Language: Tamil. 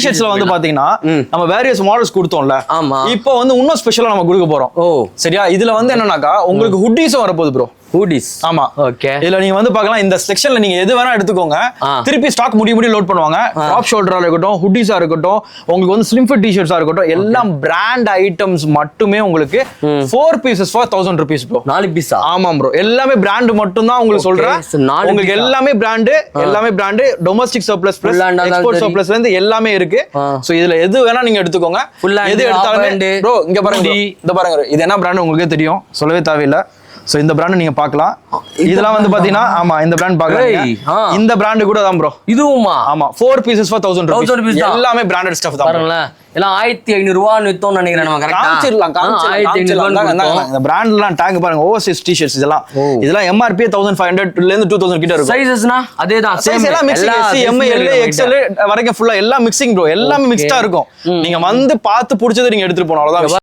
டிஷர்ட்ஸ்ல வந்து பாத்தீங்கன்னா நம்ம வேரியஸ் மாடல்ஸ் கொடுத்தோம்ல. ஆமா. இப்போ வந்து இன்னும் ஸ்பெஷலா நம்ம கொடுக்க போறோம். ஓ சரியா? இதுல வந்து என்னன்னாக்கா உங்களுக்கு ஹுட்டீஸும் வரப்போகுது ப்ரோ. ஹூடிஸ். ஆமா. ஓகே. இதுல நீங்க வந்து பார்க்கலாம், இந்த செக்ஷன்ல நீங்க எது வேணா எடுத்துக்கோங்க. திருப்பி ஸ்டாக் முடிய லோட் பண்ணுவாங்க. டாப் ஷோல்டரா இருக்கட்டும், ஹுட்டீஸா இருக்கட்டும், உங்களுக்கு வந்து ஸ்லிம் ஃபிட் டிஷர்ட்ஸா இருக்கட்டும், எல்லாம் பிராண்ட் ஐட்டம்ஸ் மட்டுமே உங்களுக்கு 4 pieces for 1000 rupees ப்ரோ. 4 பீஸா? ஆமா ப்ரோ, எல்லாமே பிராண்ட் மட்டும் தான் உங்களுக்கு சொல்றேன். உங்களுக்கு எல்லாமே brand domestic surplus plus export சர்ப்ளஸ்ல இருந்து எல்லாமே இருக்கு. சோ இதுல எது வேணா நீங்க எடுத்துக்கோங்க. எது எடுத்தாலுமே ப்ரோ இங்க பாருங்க, இந்த பாருங்க, இது என்ன பிராண்ட் உங்களுக்கே தெரியும், சொல்லவே தேவையில்லை. சோ இந்த பிராண்ட் நீங்க பார்க்கலாம். இதெல்லாம் வந்து பாத்தீங்கன்னா ஆமா இந்த பிராண்ட் பார்க்கலாம். இந்த பிராண்ட் கூட தான் ப்ரோ. இதுவுமா? ஆமா. 4 pieces for 1000 rupees. எல்லாமே பிராண்டட் ஸ்டஃப் தான். பாருங்க எல்லாம் 1500 ரூபாய் வித்தோம் நினைக்கிறேன். நம்ம கரெக்ட்டா காமிச்சிரலாம். 1500 இந்த பிராண்ட்லாம் டாக் பாருங்க, ஓவர்சீஸ் டி-ஷர்ட்ஸ் இதெல்லாம் MRP 1500 ல இருந்து 2000 கிட்ட இருக்கும். சைஸஸ்னா அதேதான், சேம் எல்லாம் மிக்சிங். M L XL வரைக்கும் ஃபுல்லா எல்லாம் மிக்சிங் ப்ரோ. எல்லாமே மிக்ஸ்டா இருக்கும். நீங்க வந்து பார்த்து பிடிச்சதை நீங்க எடுத்துட்டு போணும், அவ்வளவுதான்.